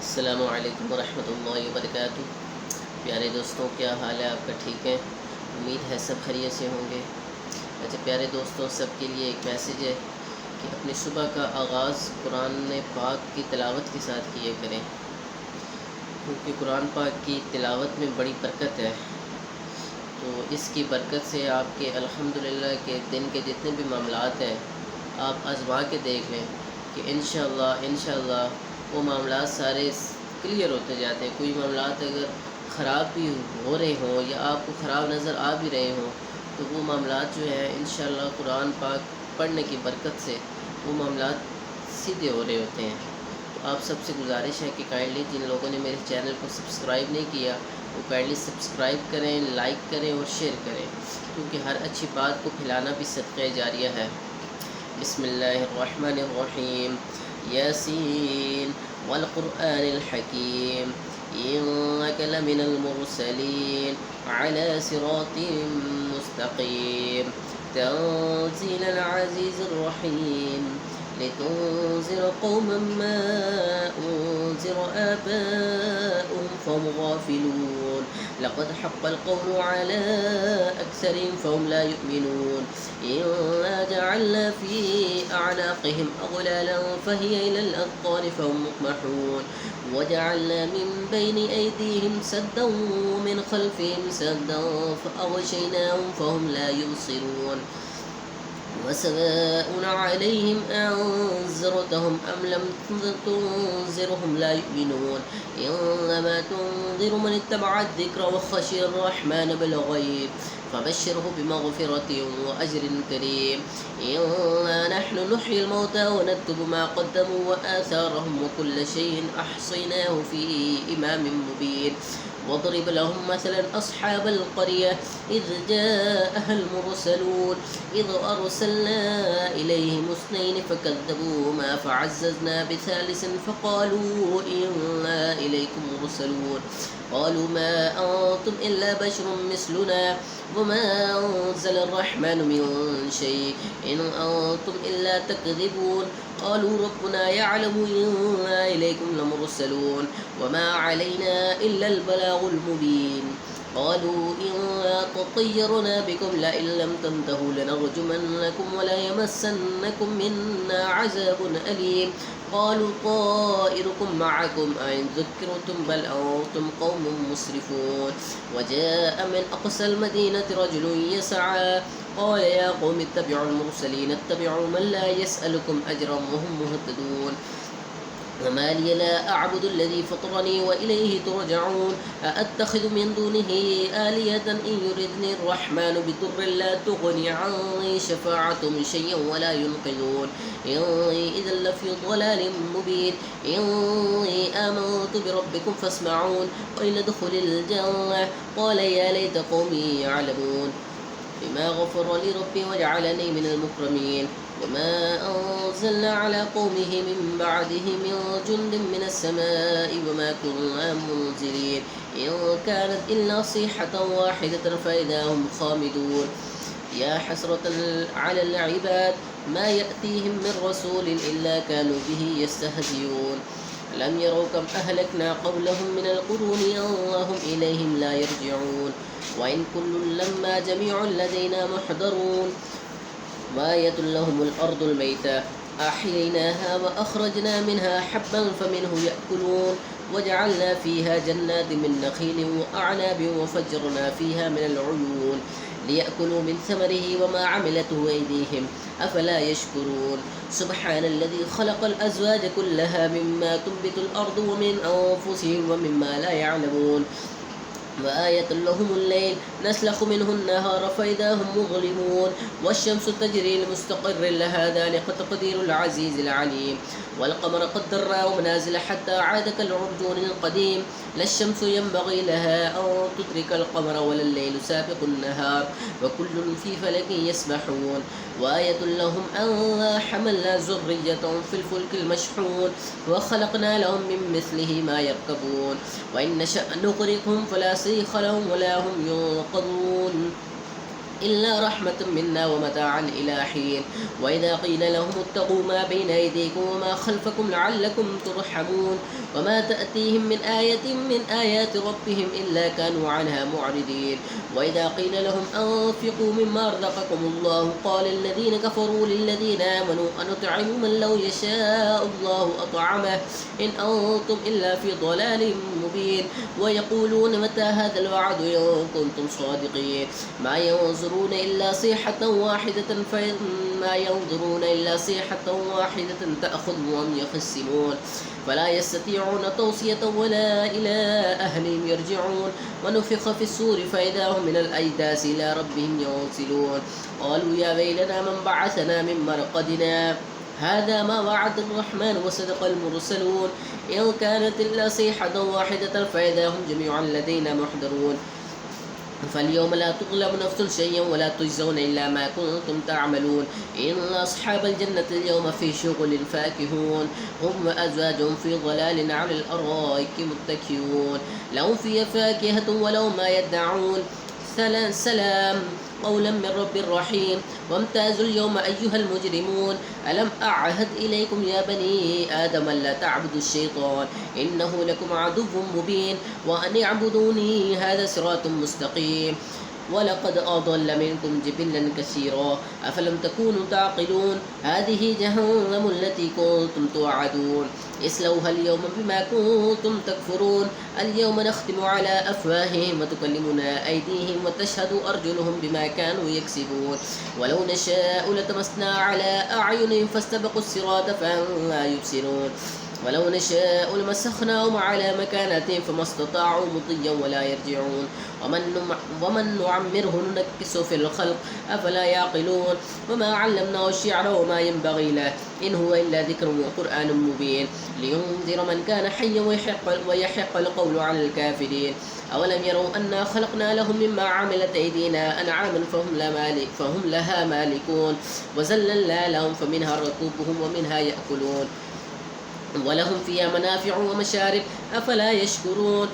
अस्सलामु अलैकुम वरहमतुल्लाहि वबरकातुहू। प्यारे दोस्तों, क्या हाल है आपका? ठीक है, उम्मीद है सब खैरियत से होंगे। अच्छा प्यारे दोस्तों, सबके लिए एक मैसेज है कि अपनी सुबह का आगाज़ कुरान पाक की तिलावत के साथ किए करें, क्योंकि कुरान पाक की तिलावत में बड़ी बरकत है। तो इसकी बरकत से आपके अल्हम्दुलिल्लाह के दिन के जितने भी मामलात हैं, आप आज़मा के देख लें कि इंशाअल्लाह वो मामलात सारे क्लियर होते जाते हैं। कोई मामलात अगर ख़राब भी हो रहे हों या आपको ख़राब नज़र आ भी रहे हों, तो वो मामलात जो है इंशाअल्लाह कुरान पाक पढ़ने की बरकत से वो मामलात सीधे हो रहे होते हैं। तो आप सबसे गुजारिश है कि काइंडली जिन लोगों ने मेरे चैनल को सब्सक्राइब नहीं किया, वो काइंडली सब्सक्राइब करें, लाइक करें और शेयर करें, क्योंकि हर अच्छी बात को फैलाना भी सदक़े जारिया है। बिस्मिल्लाहिर्रहमानिर्रहीम। यासीन वल क़ुरआनिल हकीम इन्नका लमिनल मुरसलीन अला सिरातिम मुस्तक़ीम तंज़ीलल अज़ीज़िर रहीम लितुन्ज़िर क़ौमन मा उन्ज़िर आबाउहुम फ़हुम गाफ़िलून लक़द हक़्क़ल क़ौलु अला अक्सरिहिम फ़हुम ला युमिनून इन्ना जअलना फ़ी अअनाक़िहिम अग़लालन फ़हिय इलल अज़क़ान फ़हुम मुक़महून वजअलना मिन बैनि अयदीहिम सद्दन वमिन ख़ल्फ़िहिम सद्दन फ़अग़शयनाहुम फ़हुम ला युबसिरून वसवाउन अलैहिम अअन्ज़रतहुम अम लम तुनज़िरहुम ला युमिनून इन्नमा तुनज़िरु मन इत्तबअ अज़्ज़िक्र वख़शिय अर्रहमान बिलग़ैब फ़बश्शिरहु बिमग़फ़िरतिन वअज्रिन करीम इन्ना नहनु नुह्यिल मौता वनक्तुबु मा क़द्दमू वआथारहुम वकुल्ल शैइन अहसयनाहु फ़ी इमामिन मुबीन वضرب لهم مثلا أصحاب القرية إذ جاءها المرسلون إذ أرسلنا إليهم اثنين فكذبوهما فعززنا بثالث فقالوا إنا إليكم مرسلون قالوا ما أنتم إلا بشر مثلنا وما أنزل الرحمن من شيء إن أنتم إلا تكذبون قالوا ربنا يعلم إنا إليكم لمرسلون وما علينا إلا البلاغ المبين قالوا إنا تطيرنا بكم لئن لم تنتهوا لنرجمنكم وليمسنكم منا عذاب أليم قالوا طائركم معكم أئن ذكرتم بل أنتم قوم مسرفون وجاء من أقصى المدينة رجل يسعى قال يا قوم اتبعوا المرسلين اتبعوا من لا يسألكم أجرا وهم مهتدون وما لي لا أعبد الذي فطرني وإليه ترجعون أأتخذ من دونه آلهة إن يردني الرحمن بضر لا تغني عني شفاعتهم شيئا ولا ينقذون إني إذا لفي ضلال مبين إني آمنت بربكم فاسمعون قيل ادخل الجنة قال يا ليت قومي يعلمون بما غفر لي ربي وجعلني من المكرمين وما أنزلنا على قومه من بعده من جند من السماء وما كنا منزلين إن كانت إلا صيحة واحدة فإذا هم خامدون يا حسرة على العباد ما يأتيهم من رسول إلا كانوا به يستهزئون لم يروا كم أهلكنا قبلهم من القرون أنهم إليهم لا يرجعون وإن كل لما جميع لدينا محضرون وآية لهم الأرض الميتة أحييناها وأخرجنا منها حبا فمنه يأكلون وجعلنا فيها جنات من نخيل وأعناب وفجرنا فيها من العيون ليأكلوا من ثمره وما عملته أيديهم أفلا يشكرون سبحان الذي خلق الأزواج كلها مما تنبت الأرض ومن أنفسهم ومما لا يعلمون وآية لهم الليل نسلخ منه النهار فإذا هم مظلمون والشمس تجري لمستقر لها ذلك تقدير العزيز العليم والقمر قدرناه منازل حتى عاد كالعرجون القديم لا الشمس ينبغي لها أن تدرك القمر ولا الليل سابق النهار وكل في فلك يسبحون وآية لهم أن حملنا ذرية في الفلك المشحون وخلقنا لهم من مثله ما يركبون وإن نشأ نغرقهم فلا صريخ لهم ولا هم ينقذون إلا رحمة منا ومتاعا إلى حين وإذا قيل لهم اتقوا ما بين أيديكم وما خلفكم لعلكم ترحمون وما تأتيهم من آية من آيات ربهم إلا كانوا عنها معرضين وإذا قيل لهم أنفقوا مما رزقكم الله قال الذين كفروا للذين آمنوا أنطعم من لو يشاء الله أطعمه إن أنتم إلا في ضلال مبين ويقولون متى هذا الوعد إن كنتم صادقين ما ينظرون إلا صيحة واحدة تأخذهم وهم يخصمون فلا يستطيعون توصية ولا إلى أهلهم يرجعون ونفخ في الصور فإذا هم من الأجداث إلى ربهم ينسلون قالوا يا ويلنا من بعثنا من مرقدنا هذا ما وعد الرحمن وصدق المرسلون إن كانت إلا صيحة واحدة فإذا هم جميعا لدينا محضرون فاليوم لا تظلم نفس شيئا ولا تجزون إلا ما كنتم تعملون إن أصحاب الجنة اليوم في شغل فاكهون هم وأزواجهم في ظلال على الأرائك متكئون لهم فيها فاكهة ولهم ما يدعون سلام قولا من رب رحيم وامتازوا اليوم أيها المجرمون ألم أعهد إليكم يا بني آدم ألا تعبدوا الشيطان إنه لكم عدو مبين وأن اعبدوني هذا صراط مستقيم ولقد أضل منكم جبلا كثيرا أفلم تكونوا تعقلون هذه جهنم التي كنتم توعدون اصلوها اليوم بما كنتم تكفرون اليوم نختم على أفواههم وتكلمنا أيديهم وتشهد أرجلهم بما كانوا يكسبون ولو نشاء لتمسنا على أعينهم فاستبقوا الصراط فأنا يبصرون ولو نشاء لمسخناهم على مكانتهم فما استطاعوا مضيا ولا يرجعون ومن نعمره ننكسه في الخلق أفلا يعقلون وما علمناه الشعر وما ينبغي له إن هو إلا ذكر وقرآن مبين لينذر من كان حيا ويحق القول على الكافرين أولم يروا أنا خلقنا لهم مما عملت أيدينا أنعاما فهم لها مالكون وذللنا لهم فمنها ركوبهم ومنها يأكلون ولهم فيها منافع ومشارب أفلا يشكرون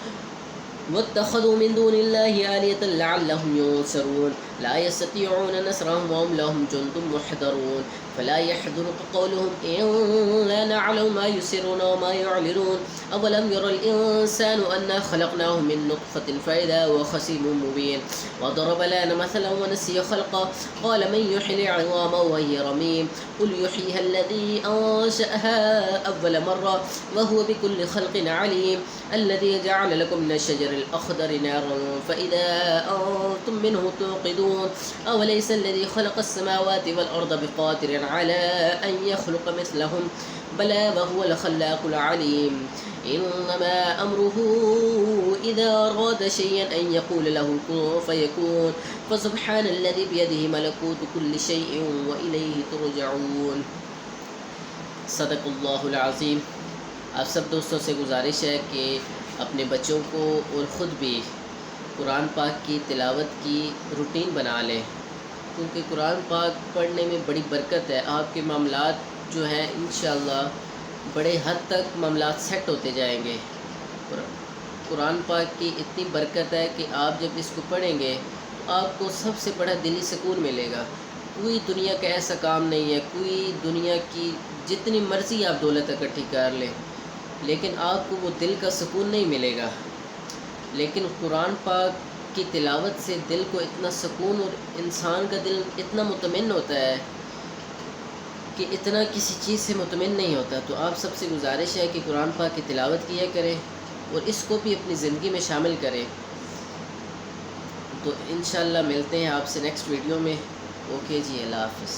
واتخذوا من دون الله آلية لعلهم ينصرون لا يستطيعون نصرهم وهم لهم جند محضرون فلا يحزنك قولهم إنا نعلم ما يسرون وما يعلنون أولم يرى الإنسان أنا خلقناه من نطفة فإذا هو خصيم مبين وضرب لنا مثلا ونسي خلقه قال من يحيي العظام وهي رميم قل يحييها الذي أنشأها أول مرة وهو بكل خلق عليم الذي جعل لكم من الشجر الأخضر نارا فإذا أنتم منه توقدون أوليس الذي خلق السماوات والأرض بقادر على أن يخلق مثلهم بلى وهو الخلاق العليم إنما أمره إذا أراد شيئا أن يقول له كن فيكون فسبحان الذي بيده ملكوت كل شيء وإليه ترجعون صدق اللہ العظیم۔ آپ سب دوستوں سے گزارش ہے کہ اپنے بچوں کو اور خود بھی قرآن پاک کی تلاوت کی روٹین بنا لیں، کیونکہ قرآن پاک پڑھنے میں بڑی برکت ہے۔ آپ کے معاملات جو ہیں انشاءاللہ بڑے حد تک معاملات سیٹ ہوتے جائیں گے۔ قرآن پاک کی اتنی برکت ہے کہ آپ جب اس کو پڑھیں گے تو آپ کو سب سے بڑا دلی سکون ملے گا۔ کوئی دنیا کا ایسا کام نہیں ہے، کوئی دنیا کی جتنی مرضی آپ دولت اکٹھی کر لیں، لیکن آپ کو وہ دل کا سکون نہیں ملے گا۔ لیکن قرآن پاک کی تلاوت سے دل کو اتنا سکون اور انسان کا دل اتنا مطمئن ہوتا ہے کہ اتنا کسی چیز سے مطمئن نہیں ہوتا۔ تو آپ سب سے گزارش ہے کہ قرآن پاک کی تلاوت کیا کریں اور اس کو بھی اپنی زندگی میں شامل کریں۔ تو انشاءاللہ ملتے ہیں آپ سے نیکسٹ ویڈیو میں۔ اوکے جی، اللہ حافظ۔